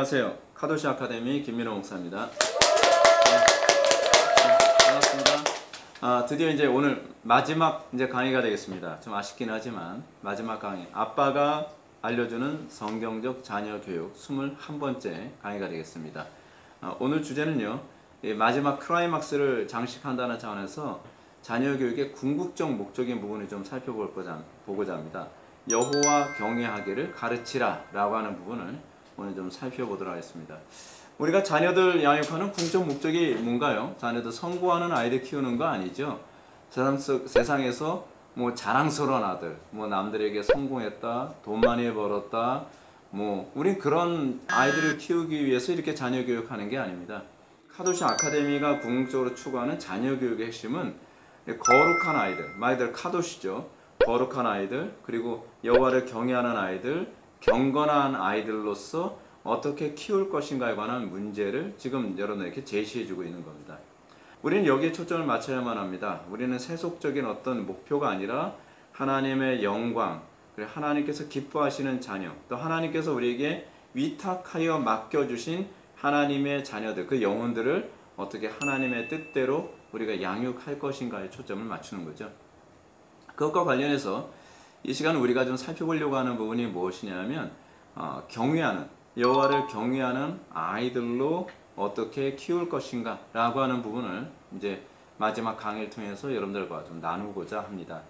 안녕하세요. 카도시 아카데미 김민호 목사입니다. 반갑습니다. 드디어 이제 오늘 마지막 강의가 되겠습니다. 좀 아쉽긴 하지만 마지막 강의. 아빠가 알려주는 성경적 자녀 교육 21번째 강의가 되겠습니다. 오늘 주제는요. 마지막 클라이막스를 장식한다는 차원에서 자녀 교육의 궁극적 목적인 부분을 좀 살펴보고자 합니다. 여호와 경외하기를 가르치라 라고 하는 부분을 오늘 좀 살펴보도록 하겠습니다. 우리가 자녀들 양육하는 궁극적 목적이 뭔가요? 자녀들 성공하는 아이들 키우는 거 아니죠? 세상에서 자랑스러운 아들, 남들에게 성공했다, 돈 많이 벌었다, 우린 그런 아이들을 키우기 위해서 이렇게 자녀 교육하는 게 아닙니다. 카도시 아카데미가 궁극적으로 추구하는 자녀 교육의 핵심은 거룩한 아이들, 말 그대로 카도시죠. 거룩한 아이들, 그리고 여호와를 경외하는 아이들, 경건한 아이들로서 어떻게 키울 것인가에 관한 문제를 지금 여러분에게 제시해주고 있는 겁니다. 우리는 여기에 초점을 맞춰야만 합니다. 우리는 세속적인 어떤 목표가 아니라 하나님의 영광, 그리고 하나님께서 기뻐하시는 자녀, 또 하나님께서 우리에게 위탁하여 맡겨주신 하나님의 자녀들, 그 영혼들을 어떻게 하나님의 뜻대로 우리가 양육할 것인가에 초점을 맞추는 거죠. 그것과 관련해서 이 시간 우리가 좀 살펴보려고 하는 부분이 무엇이냐면 경외하는, 여호와를 경외하는 아이들로 어떻게 키울 것인가 라고 하는 부분을 이제 마지막 강의를 통해서 여러분들과 좀 나누고자 합니다.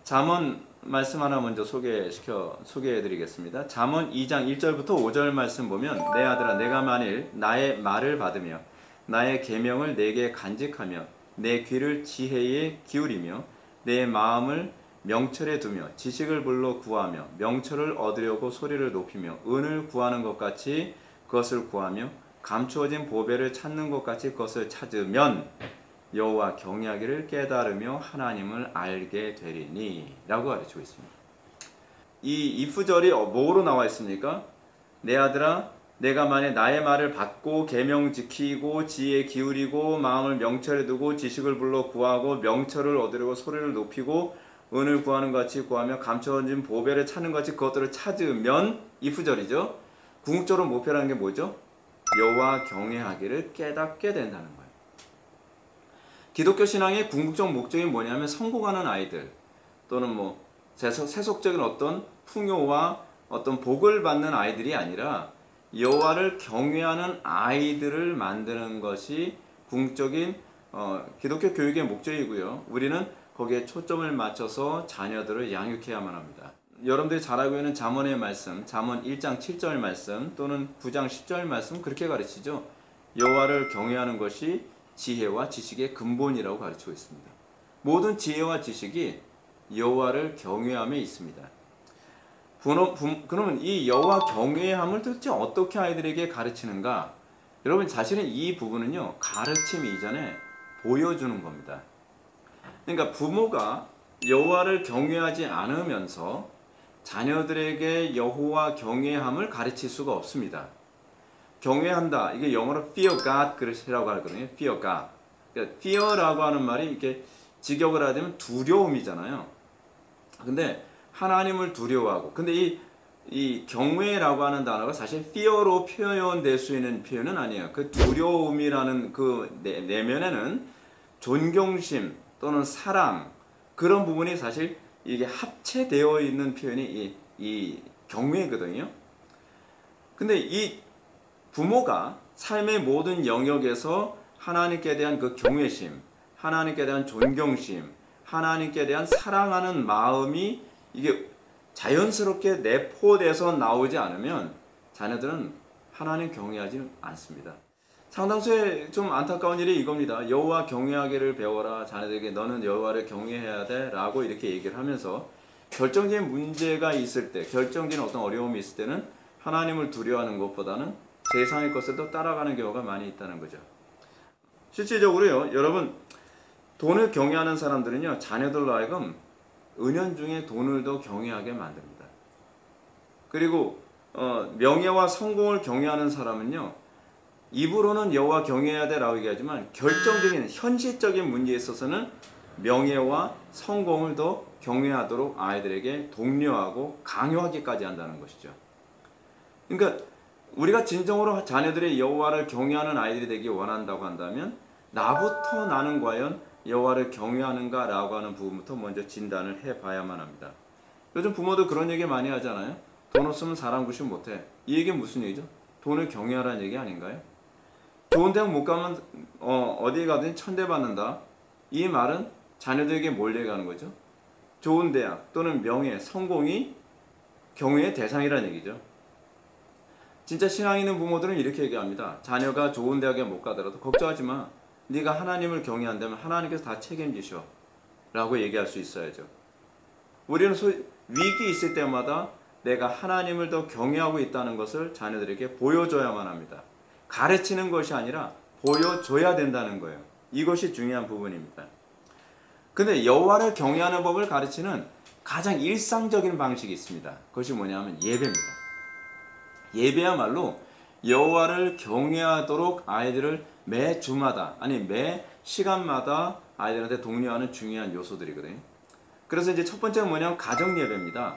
잠언 말씀 하나 먼저 소개해 드리겠습니다. 잠언 2장 1절부터 5절 말씀 보면, 내 아들아 내가 만일 나의 말을 받으며 나의 계명을 내게 간직하며 내 귀를 지혜에 기울이며 내 마음을 명철에 두며 지식을 불러 구하며 명철을 얻으려고 소리를 높이며 은을 구하는 것 같이 그것을 구하며 감추어진 보배를 찾는 것 같이 그것을 찾으면 여호와 경외하기를 깨달으며 하나님을 알게 되리니 라고 가르치고 있습니다. 이 if절이 뭐로 나와 있습니까? 내 아들아 내가 만약 나의 말을 받고 계명 지키고 지혜에 기울이고 마음을 명철에 두고 지식을 불러 구하고 명철을 얻으려고 소리를 높이고 은을 구하는 것 같이 구하며 감춰진 보배를 찾는 것 같이 그것들을 찾으면, if절이죠. 궁극적으로 목표라는 게 뭐죠? 여호와 경외하기를 깨닫게 된다는 거예요. 기독교 신앙의 궁극적 목적이 뭐냐면 성공하는 아이들, 또는 세속적인 어떤 풍요와 어떤 복을 받는 아이들이 아니라 여호와를 경외하는 아이들을 만드는 것이 궁극적인 기독교 교육의 목적이고요. 우리는 거기에 초점을 맞춰서 자녀들을 양육해야만 합니다. 여러분들이 잘 알고 있는 잠언의 말씀, 잠언 1장 7절 말씀 또는 9장 10절 말씀 그렇게 가르치죠. 여호와를 경외하는 것이 지혜와 지식의 근본이라고 가르치고 있습니다. 모든 지혜와 지식이 여호와를 경외함에 있습니다. 그러면 이 여호와 경외함을 도대체 어떻게 아이들에게 가르치는가? 여러분, 사실은 이 부분은요, 가르침 이전에 보여주는 겁니다. 그러니까 부모가 여호와를 경외하지 않으면서 자녀들에게 여호와 경외함을 가르칠 수가 없습니다. 경외한다, 이게 영어로 fear God이라고 하거든요. fear God. 그러니까 fear라고 하는 말이 이렇게 직역을 하자면 두려움이잖아요. 근데 하나님을 두려워하고, 근데 이 경외라고 하는 단어가 사실 fear로 표현될 수 있는 표현은 아니에요. 그 두려움이라는 그 내면에는 존경심 또는 사랑, 그런 부분이 사실 이게 합체되어 있는 표현이 이 경외거든요. 근데 이 부모가 삶의 모든 영역에서 하나님께 대한 그 경외심, 하나님께 대한 존경심, 하나님께 대한 사랑하는 마음이 이게 자연스럽게 내포돼서 나오지 않으면 자녀들은 하나님 경외하지 않습니다. 상당수의 좀 안타까운 일이 이겁니다. 여호와 경외하기를 배워라. 자녀들에게 너는 여호와를 경외해야 돼 라고 이렇게 얘기를 하면서 결정적인 문제가 있을 때, 결정적인 어떤 어려움이 있을 때는 하나님을 두려워하는 것보다는 세상의 것을 더 따라가는 경우가 많이 있다는 거죠. 실질적으로요, 여러분, 돈을 경외하는 사람들은요, 자녀들로 하여금 은연중에 돈을 더 경외하게 만듭니다. 그리고 명예와 성공을 경외하는 사람은요, 입으로는 여호와 경외해야 돼 라고 얘기하지만 결정적인 현실적인 문제에 있어서는 명예와 성공을 더 경외하도록 아이들에게 독려하고 강요하기까지 한다는 것이죠. 그러니까 우리가 진정으로 자녀들의 여호와를 경외하는 아이들이 되기 원한다고 한다면 나부터 나는 과연 여호와를 경외하는가 라고 하는 부분부터 먼저 진단을 해봐야만 합니다. 요즘 부모도 그런 얘기 많이 하잖아요. 돈 없으면 사람 구실 못해. 이 얘기는 무슨 얘기죠? 돈을 경외하라는 얘기 아닌가요? 좋은 대학 못 가면 어디에 가든 천대받는다. 이 말은 자녀들에게 뭘 얘기하는 거죠? 좋은 대학 또는 명예, 성공이 경외의 대상이라는 얘기죠. 진짜 신앙 있는 부모들은 이렇게 얘기합니다. 자녀가 좋은 대학에 못 가더라도 걱정하지 마. 네가 하나님을 경외한다면 하나님께서 다 책임지셔 라고 얘기할 수 있어야죠. 우리는 위기 있을 때마다 내가 하나님을 더 경외하고 있다는 것을 자녀들에게 보여줘야만 합니다. 가르치는 것이 아니라 보여줘야 된다는 거예요. 이것이 중요한 부분입니다. 근데 여호와를 경외하는 법을 가르치는 가장 일상적인 방식이 있습니다. 그것이 뭐냐면 예배입니다. 예배야말로 여호와를 경외하도록 아이들을 매 주마다 아니 매 시간마다 아이들한테 독려하는 중요한 요소들이거든요. 그래서 이제 첫 번째는 뭐냐면 가정 예배입니다.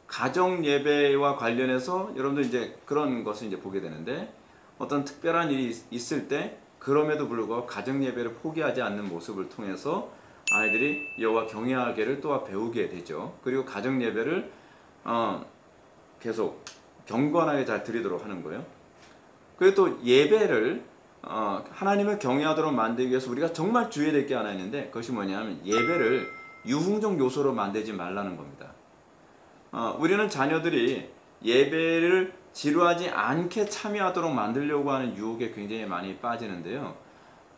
가정 예배와 관련해서 여러분들 이제 그런 것을 이제 보게 되는데 어떤 특별한 일이 있을 때 그럼에도 불구하고 가정 예배를 포기하지 않는 모습을 통해서 아이들이 여호와 경외하기를 또한 배우게 되죠. 그리고 가정 예배를 계속 경건하게 잘 드리도록 하는 거예요. 그리고 또 예배를 하나님을 경외하도록 만들기 위해서 우리가 정말 주의해야 될 게 하나 있는데 그것이 뭐냐면 예배를 유흥적 요소로 만들지 말라는 겁니다. 우리는 자녀들이 예배를 지루하지 않게 참여하도록 만들려고 하는 유혹에 굉장히 많이 빠지는데요.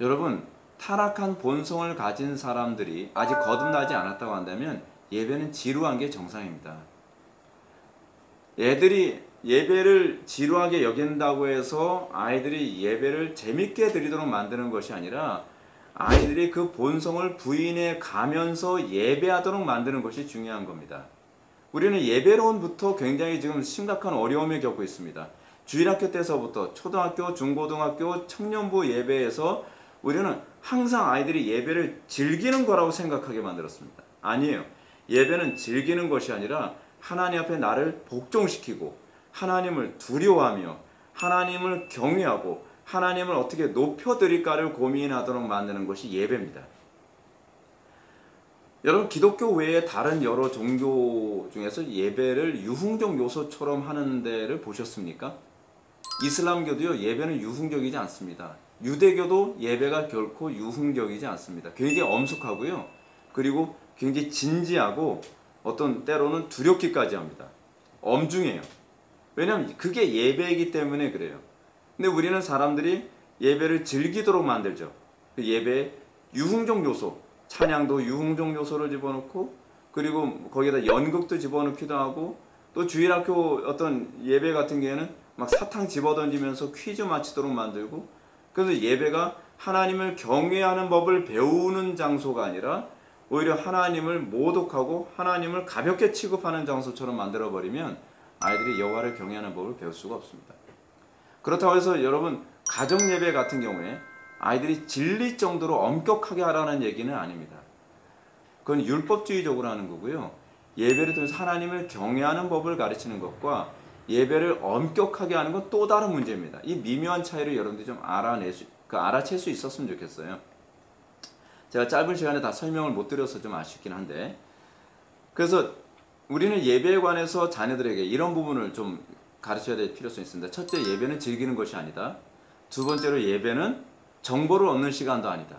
여러분, 타락한 본성을 가진 사람들이 아직 거듭나지 않았다고 한다면 예배는 지루한 게 정상입니다. 애들이 예배를 지루하게 여긴다고 해서 아이들이 예배를 재밌게 드리도록 만드는 것이 아니라 아이들이 그 본성을 부인해 가면서 예배하도록 만드는 것이 중요한 겁니다. 우리는 예배론부터 굉장히 지금 심각한 어려움을 겪고 있습니다. 주일학교 때서부터 초등학교, 중고등학교, 청년부 예배에서 우리는 항상 아이들이 예배를 즐기는 거라고 생각하게 만들었습니다. 아니에요. 예배는 즐기는 것이 아니라 하나님 앞에 나를 복종시키고 하나님을 두려워하며 하나님을 경외하고 하나님을 어떻게 높여드릴까를 고민하도록 만드는 것이 예배입니다. 여러분, 기독교 외에 다른 여러 종교 중에서 예배를 유흥적 요소처럼 하는 데를 보셨습니까? 이슬람교도요, 예배는 유흥적이지 않습니다. 유대교도 예배가 결코 유흥적이지 않습니다. 굉장히 엄숙하고요. 그리고 굉장히 진지하고 어떤 때로는 두렵기까지 합니다. 엄중해요. 왜냐하면 그게 예배이기 때문에 그래요. 근데 우리는 사람들이 예배를 즐기도록 만들죠. 그 예배의 유흥적 요소, 찬양도 유흥적 요소를 집어넣고 그리고 거기에다 연극도 집어넣기도 하고 또 주일학교 어떤 예배 같은 경우에는 막 사탕 집어던지면서 퀴즈 마치도록 만들고 그래서 예배가 하나님을 경외하는 법을 배우는 장소가 아니라 오히려 하나님을 모독하고 하나님을 가볍게 취급하는 장소처럼 만들어버리면 아이들이 여호와를 경외하는 법을 배울 수가 없습니다. 그렇다고 해서 여러분 가정 예배 같은 경우에 아이들이 질릴 정도로 엄격하게 하라는 얘기는 아닙니다. 그건 율법주의적으로 하는 거고요. 예배를 통해서 하나님을 경외하는 법을 가르치는 것과 예배를 엄격하게 하는 건 또 다른 문제입니다. 이 미묘한 차이를 여러분들이 좀 알아챌 수 있었으면 좋겠어요. 제가 짧은 시간에 다 설명을 못 드려서 좀 아쉽긴 한데 그래서 우리는 예배에 관해서 자녀들에게 이런 부분을 좀 가르쳐야 될 필요성이 있습니다. 첫째, 예배는 즐기는 것이 아니다. 두 번째로 예배는 정보를 얻는 시간도 아니다.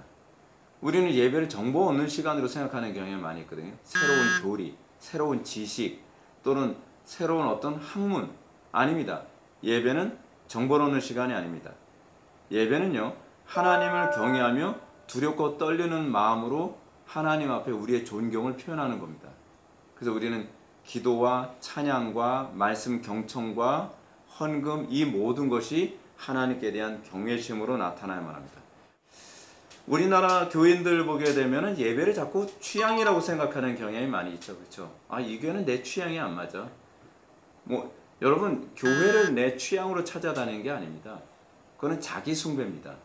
우리는 예배를 정보 얻는 시간으로 생각하는 경향이 많이 있거든요. 새로운 교리, 새로운 지식 또는 새로운 어떤 학문 아닙니다. 예배는 정보를 얻는 시간이 아닙니다. 예배는요, 하나님을 경외하며 두렵고 떨리는 마음으로 하나님 앞에 우리의 존경을 표현하는 겁니다. 그래서 우리는 기도와 찬양과 말씀 경청과 헌금 이 모든 것이 하나님께 대한 경외심으로 나타나야만 합니다. 우리나라 교인들 보게 되면 예배를 자꾸 취향이라고 생각하는 경향이 많이 있죠. 그렇죠? 아, 이 교회는 내 취향이 안 맞아. 여러분, 교회를 내 취향으로 찾아다니는 게 아닙니다. 그거는 자기 숭배입니다.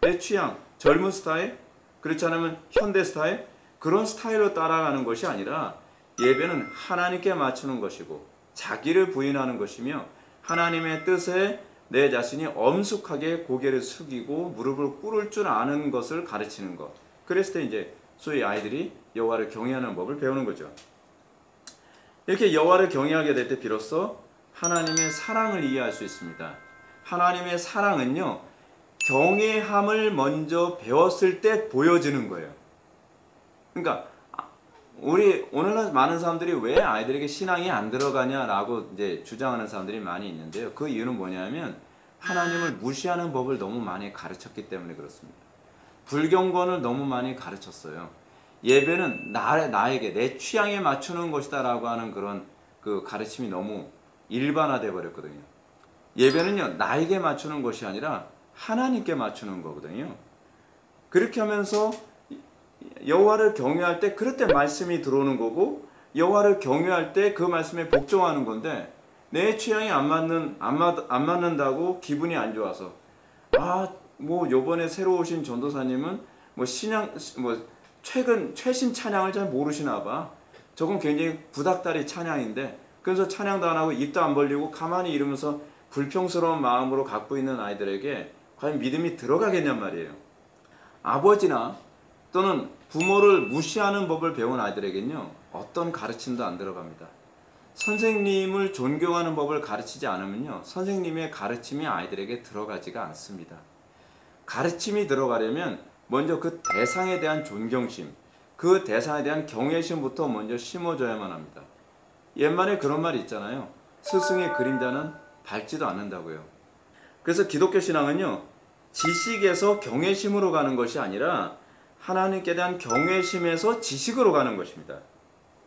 내 취향, 젊은 스타일, 그렇지 않으면 현대 스타일, 그런 스타일로 따라가는 것이 아니라 예배는 하나님께 맞추는 것이고 자기를 부인하는 것이며 하나님의 뜻에 내 자신이 엄숙하게 고개를 숙이고 무릎을 꿇을 줄 아는 것을 가르치는 것. 그랬을 때 이제 소위 아이들이 여호와를 경외하는 법을 배우는 거죠. 이렇게 여호와를 경외하게 될 때 비로소 하나님의 사랑을 이해할 수 있습니다. 하나님의 사랑은요, 경외함을 먼저 배웠을 때 보여지는 거예요. 그러니까 우리 오늘날 많은 사람들이 왜 아이들에게 신앙이 안 들어가냐라고 이제 주장하는 사람들이 많이 있는데요. 그 이유는 뭐냐면 하나님을 무시하는 법을 너무 많이 가르쳤기 때문에 그렇습니다. 불경건을 너무 많이 가르쳤어요. 예배는 나에게 내 취향에 맞추는 것이다라고 하는 그런 그 가르침이 너무 일반화되어 버렸거든요. 예배는요, 나에게 맞추는 것이 아니라 하나님께 맞추는 거거든요. 그렇게 하면서 여호와를 경외할 때 그럴 때 말씀이 들어오는 거고, 여호와를 경외할 때 그 말씀에 복종하는 건데, 내 취향이 안 맞는다고 기분이 안 좋아서 뭐 요번에 새로 오신 전도사님은 최신 찬양을 잘 모르시나 봐. 저건 굉장히 구닥다리 찬양인데, 그래서 찬양도 안 하고 입도 안 벌리고 가만히 이러면서 불평스러운 마음으로 갖고 있는 아이들에게 과연 믿음이 들어가겠냔 말이에요. 아버지나 또는 부모를 무시하는 법을 배운 아이들에겐요, 어떤 가르침도 안 들어갑니다. 선생님을 존경하는 법을 가르치지 않으면요, 선생님의 가르침이 아이들에게 들어가지가 않습니다. 가르침이 들어가려면 먼저 그 대상에 대한 존경심, 그 대상에 대한 경외심부터 먼저 심어줘야만 합니다. 옛말에 그런 말이 있잖아요. 스승의 그림자는 밟지도 않는다고요. 그래서 기독교 신앙은요, 지식에서 경외심으로 가는 것이 아니라 하나님께 대한 경외심에서 지식으로 가는 것입니다.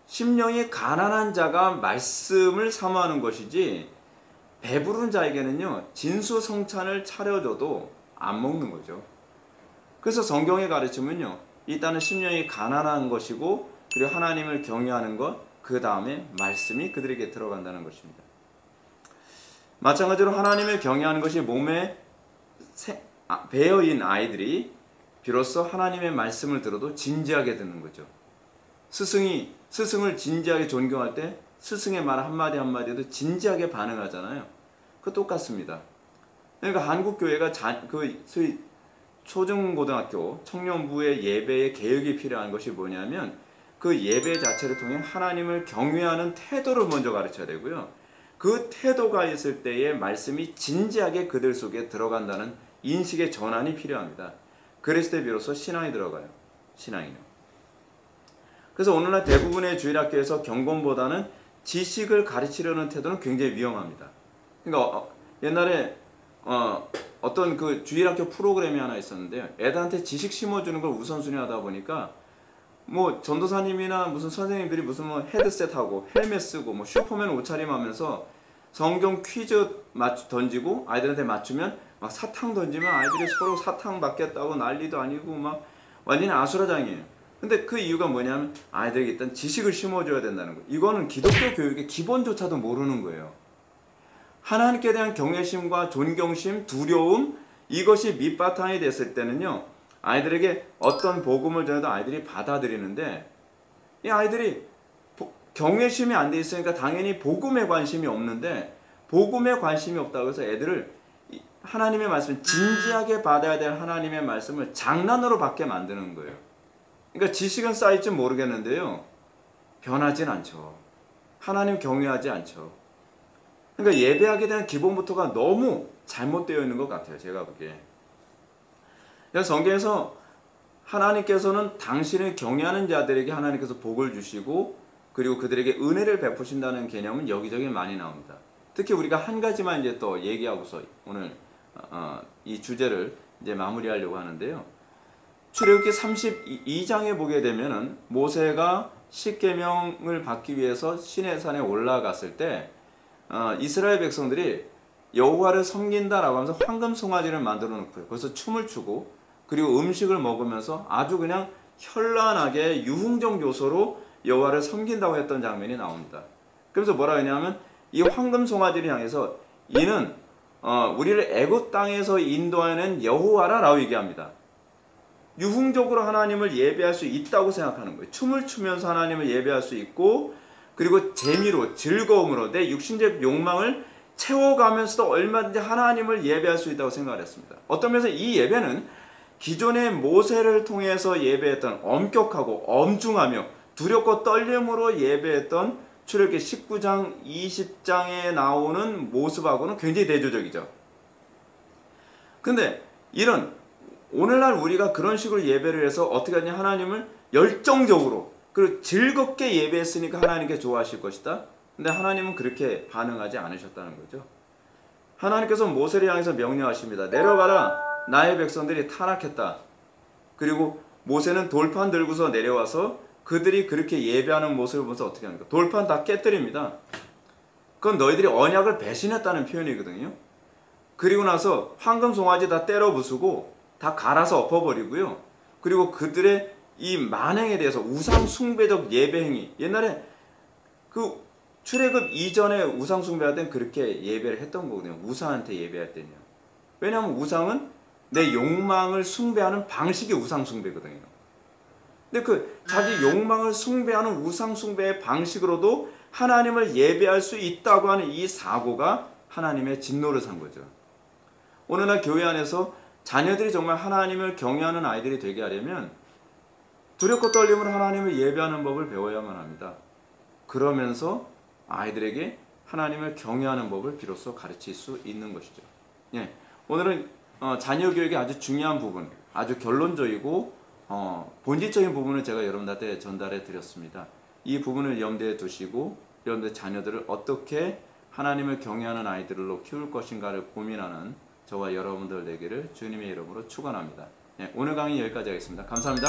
심령이 가난한 자가 말씀을 사모하는 것이지, 배부른 자에게는요, 진수성찬을 차려줘도 안 먹는 거죠. 그래서 성경의 가르침은요, 일단은 심령이 가난한 것이고, 그리고 하나님을 경외하는 것, 그 다음에 말씀이 그들에게 들어간다는 것입니다. 마찬가지로 하나님을 경외하는 것이 몸에 배어인 아이들이 비로소 하나님의 말씀을 들어도 진지하게 듣는 거죠. 스승을 진지하게 존경할 때 스승의 말 한마디 한마디에도 진지하게 반응하잖아요. 그 똑같습니다. 그러니까 한국교회가 소위 초중고등학교 청년부의 예배의 개혁이 필요한 것이 뭐냐면, 그 예배 자체를 통해 하나님을 경외하는 태도를 먼저 가르쳐야 되고요. 그 태도가 있을 때에 말씀이 진지하게 그들 속에 들어간다는 인식의 전환이 필요합니다. 그랬을 때 비로소 신앙이 들어가요. 신앙이요. 그래서 오늘날 대부분의 주일학교에서 경건보다는 지식을 가르치려는 태도는 굉장히 위험합니다. 그러니까 옛날에 어떤 그 주일학교 프로그램이 하나 있었는데요. 애들한테 지식 심어주는 걸 우선순위 하다 보니까 뭐 전도사님이나 무슨 선생님들이 무슨 뭐 헤드셋하고 헬멧 쓰고 뭐 슈퍼맨 옷차림 하면서 성경 퀴즈 던지고 아이들한테 맞추면 막 사탕 던지면 아이들이 서로 사탕 받겠다고 난리도 아니고 막 완전히 아수라장이에요. 근데 그 이유가 뭐냐면 아이들에게 일단 지식을 심어줘야 된다는 거예요. 이거는 기독교 교육의 기본조차도 모르는 거예요. 하나님께 대한 경외심과 존경심, 두려움, 이것이 밑바탕이 됐을 때는요, 아이들에게 어떤 복음을 전해도 아이들이 받아들이는데, 이 아이들이 경외심이 안 돼 있으니까 당연히 복음에 관심이 없는데, 복음에 관심이 없다고 해서 애들을 하나님의 말씀을 진지하게 받아야 될 하나님의 말씀을 장난으로 받게 만드는 거예요. 그러니까 지식은 쌓일지 모르겠는데요, 변하진 않죠. 하나님 경외하지 않죠. 그러니까 예배하게 대한 기본부터가 너무 잘못되어 있는 것 같아요, 제가 보기에. 그래서 성경에서 하나님께서는 당신을 경외하는 자들에게 하나님께서 복을 주시고, 그리고 그들에게 은혜를 베푸신다는 개념은 여기저기 많이 나옵니다. 특히 우리가 한 가지만 이제 또 얘기하고서 오늘 이 주제를 이제 마무리하려고 하는데요. 출애굽기 32장에 보게 되면은 모세가 십계명을 받기 위해서 시내산에 올라갔을 때 이스라엘 백성들이 여호와를 섬긴다라고 하면서 황금 송아지를 만들어 놓고요. 거기서 춤을 추고, 그리고 음식을 먹으면서 아주 그냥 현란하게 유흥적 요소로 여호와를 섬긴다고 했던 장면이 나옵니다. 그래서 뭐라 하냐면 이 황금 송아지를 향해서 이는 우리를 애굽 땅에서 인도하는 여호와라라고 얘기합니다. 유흥적으로 하나님을 예배할 수 있다고 생각하는 거예요. 춤을 추면서 하나님을 예배할 수 있고, 그리고 재미로, 즐거움으로 내 육신적 욕망을 채워가면서도 얼마든지 하나님을 예배할 수 있다고 생각을 했습니다. 어떤 면에서 이 예배는 기존의 모세를 통해서 예배했던 엄격하고 엄중하며 두렵고 떨림으로 예배했던 출애굽기 19장 20장에 나오는 모습하고는 굉장히 대조적이죠. 근데 이런 오늘날 우리가 그런 식으로 예배를 해서 어떻게 하냐, 하나님을 열정적으로 그리고 즐겁게 예배했으니까 하나님께 좋아하실 것이다. 근데 하나님은 그렇게 반응하지 않으셨다는 거죠. 하나님께서 모세를 향해서 명령하십니다. 내려가라, 나의 백성들이 타락했다. 그리고 모세는 돌판 들고서 내려와서 그들이 그렇게 예배하는 모습을 보면서 어떻게 합니까? 돌판 다 깨뜨립니다. 그건 너희들이 언약을 배신했다는 표현이거든요. 그리고 나서 황금 송아지 다 때려 부수고 다 갈아서 엎어버리고요. 그리고 그들의 이 만행에 대해서 우상 숭배적 예배 행위, 옛날에 그 출애굽 이전에 우상 숭배할 땐 그렇게 예배를 했던 거거든요. 우상한테 예배할 때는요. 왜냐하면 우상은 내 욕망을 숭배하는 방식이 우상 숭배거든요. 근데 그 자기 욕망을 숭배하는 우상 숭배의 방식으로도 하나님을 예배할 수 있다고 하는 이 사고가 하나님의 진노를 산 거죠. 오늘날 교회 안에서 자녀들이 정말 하나님을 경외하는 아이들이 되게 하려면 두렵고 떨림으로 하나님을 예배하는 법을 배워야만 합니다. 그러면서 아이들에게 하나님을 경외하는 법을 비로소 가르칠 수 있는 것이죠. 예, 오늘은 자녀 교육의 아주 중요한 부분, 아주 결론적이고 본질적인 부분을 제가 여러분들한테 전달해 드렸습니다. 이 부분을 염두에 두시고 여러분들 자녀들을 어떻게 하나님을 경외하는 아이들로 키울 것인가를 고민하는 저와 여러분들 되기를 주님의 이름으로 축원합니다. 예, 오늘 강의 여기까지 하겠습니다. 감사합니다.